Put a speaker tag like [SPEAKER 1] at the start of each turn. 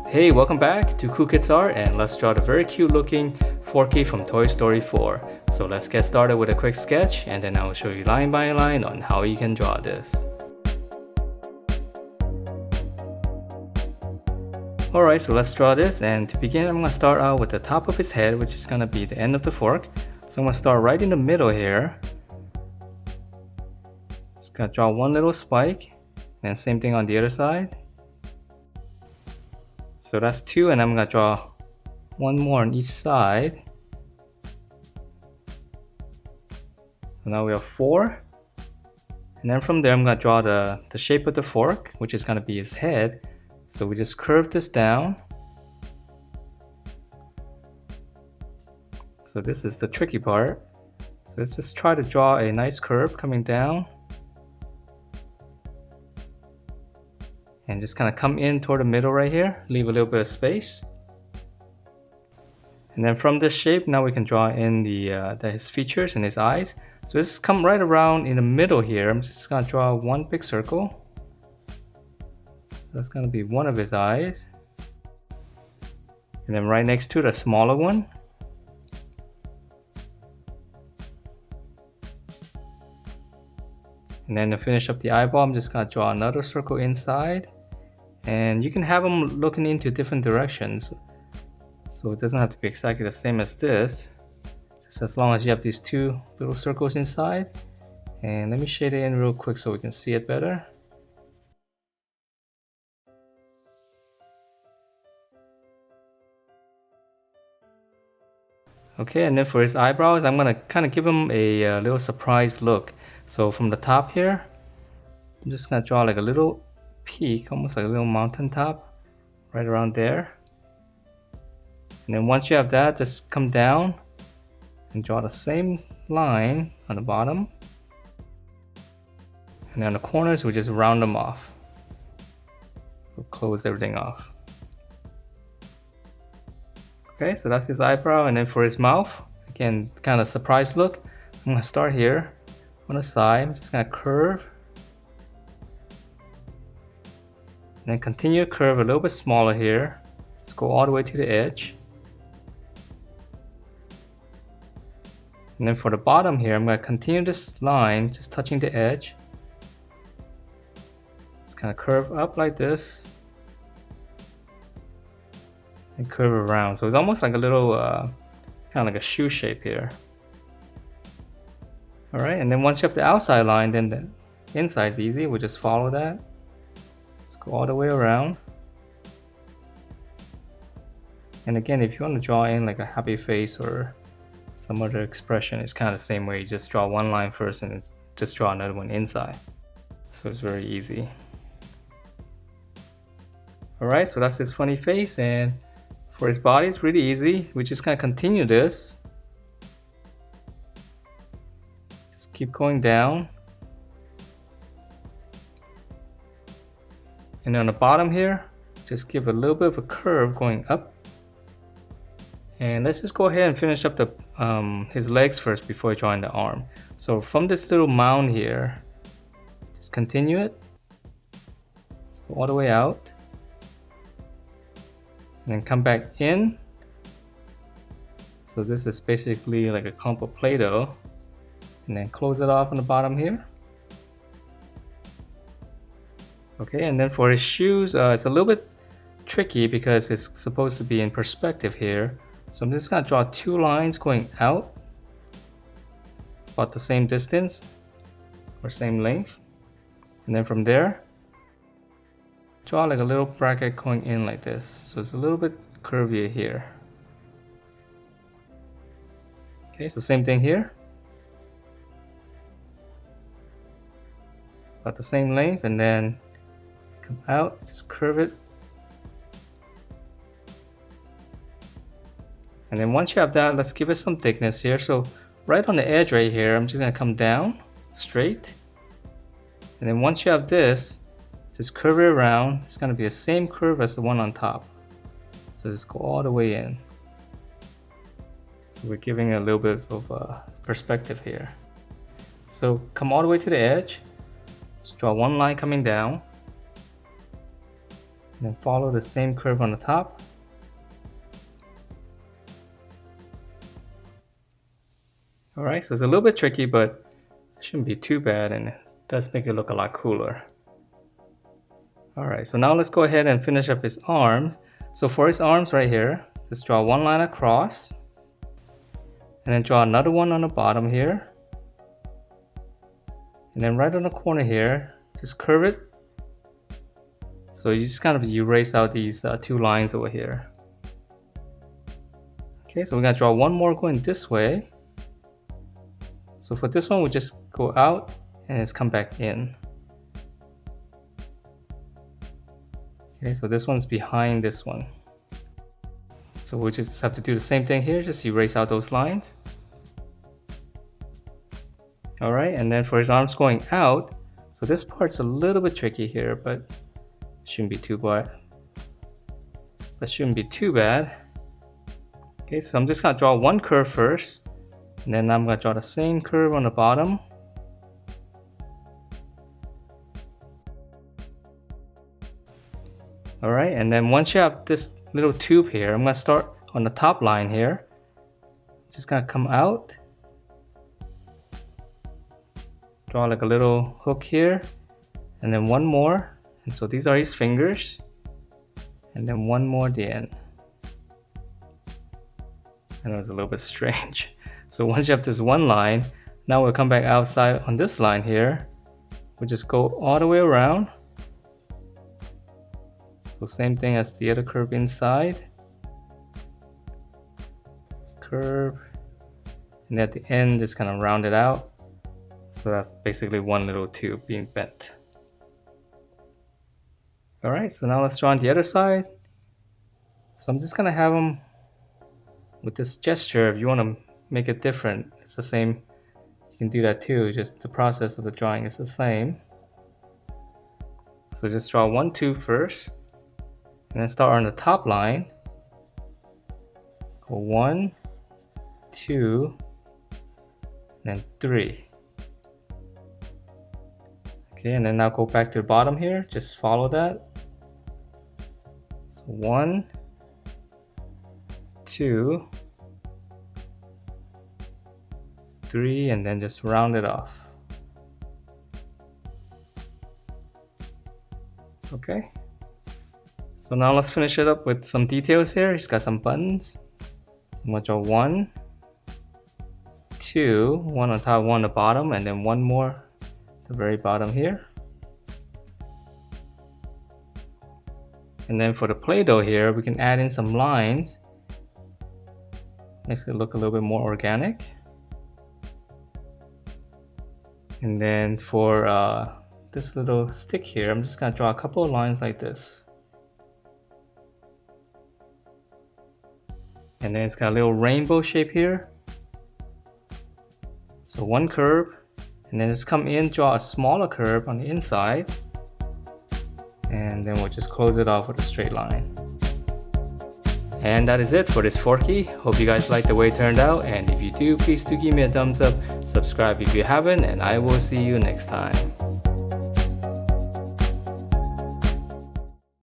[SPEAKER 1] Hey, welcome back to Cool Kids Art, and let's draw the very cute looking Forky from Toy Story 4. So let's get started with a quick sketch, and then I will show you line by line on how you can draw this. Alright, so let's draw this, and to begin I'm going to start out with the top of his head, which is going to be the end of the fork. So I'm going to start right in the middle here. Just going to draw one little spike, and same thing on the other side. So that's 2, and I'm going to draw one more on each side. So now we have 4. And then from there I'm going to draw the shape of the fork, which is going to be his head. So we just curve this down. So this is the tricky part. So let's just try to draw a nice curve coming down. And just kind of come in toward the middle right here, leave a little bit of space. And then from this shape, now we can draw in his features and his eyes. So just come right around in the middle here. I'm just gonna draw one big circle. That's gonna be one of his eyes. And then right next to it, a smaller one. And then to finish up the eyeball, I'm just gonna draw another circle inside. And you can have them looking into different directions. So it doesn't have to be exactly the same as this. Just as long as you have these 2 little circles inside. And let me shade it in real quick so we can see it better. Okay, and then for his eyebrows, I'm gonna kind of give him a little surprise look. So from the top here, I'm just gonna draw like a little peak, almost like a little mountain top, right around there. And then once you have that, just come down and draw the same line on the bottom. And then on the corners, we just round them off. We'll close everything off. Okay, so that's his eyebrow, and then for his mouth, again, kind of surprise look. I'm gonna start here on the side. I'm just gonna curve. And then continue to curve a little bit smaller here. Just go all the way to the edge. And then for the bottom here, I'm gonna continue this line, just touching the edge. Just kind of curve up like this. And curve around. So it's almost like a little, kind of like a shoe shape here. Alright, and then once you have the outside line, then the inside is easy. We'll just follow that. Let's go all the way around. And again, if you want to draw in like a happy face or some other expression, it's kind of the same way. You just draw one line first and just draw another one inside. So it's very easy. Alright, so that's his funny face, and for his body, it's really easy. We just kind of continue this. Just keep going down. And on the bottom here, just give a little bit of a curve going up. And let's just go ahead and finish up his legs first before drawing the arm. So from this little mound here, just continue it. Go all the way out. And then come back in. So this is basically like a clump of Play-Doh. And then close it off on the bottom here. Okay, and then for his shoes, it's a little bit tricky because it's supposed to be in perspective here. So I'm just gonna draw 2 lines going out, about the same distance or same length. And then from there, draw like a little bracket going in like this. So it's a little bit curvier here. Okay, so same thing here. About the same length, and then come out, just curve it. And then once you have that, let's give it some thickness here. So right on the edge right here, I'm just gonna come down straight. And then once you have this, just curve it around. It's gonna be the same curve as the one on top. So just go all the way in. So we're giving a little bit of perspective here. So come all the way to the edge. Just draw one line coming down. And then follow the same curve on the top. Alright, so it's a little bit tricky, but it shouldn't be too bad, and it does make it look a lot cooler. Alright, so now let's go ahead and finish up his arms. So for his arms right here, just draw one line across, and then draw another one on the bottom here. And then right on the corner here, just curve it. So you just kind of erase out these two lines over here. Okay, so we're gonna draw one more going this way. So for this one, we just go out and it's come back in. Okay, so this one's behind this one. So we just have to do the same thing here, just erase out those lines. Alright, and then for his arms going out, so this part's a little bit tricky here, but shouldn't be too bad. Okay, so I'm just gonna draw one curve first, and then I'm gonna draw the same curve on the bottom. Alright, and then once you have this little tube here, I'm gonna start on the top line here. Just gonna come out, draw like a little hook here, and then one more. And so these are his fingers, and then one more at the end. I know it's a little bit strange. So once you have this one line, now we'll come back outside on this line here. We'll just go all the way around. So same thing as the other curve inside. Curve. And at the end, just kind of round it out. So that's basically one little tube being bent. Alright, so now let's draw on the other side. So I'm just gonna have them with this gesture. If you want to make it different, it's the same. You can do that too, just the process of the drawing is the same. So just draw one tube first, and then start on the top line. Go 1, 2, and then 3. Okay, and then now go back to the bottom here, just follow that. So 1, 2, 3, and then just round it off. Okay, so now let's finish it up with some details here. He's got some buttons. So I'm gonna draw 1, 2, one on top, one on the bottom, and then one more at the very bottom here. And then for the Play-Doh here, we can add in some lines. Makes it look a little bit more organic. And then for this little stick here, I'm just gonna draw a couple of lines like this. And then it's got a little rainbow shape here. So one curve, and then just come in, draw a smaller curve on the inside. And then we'll just close it off with a straight line. And that is it for this Forky. Hope you guys liked the way it turned out, and if you do, please do give me a thumbs up, subscribe if you haven't, and I will see you next time.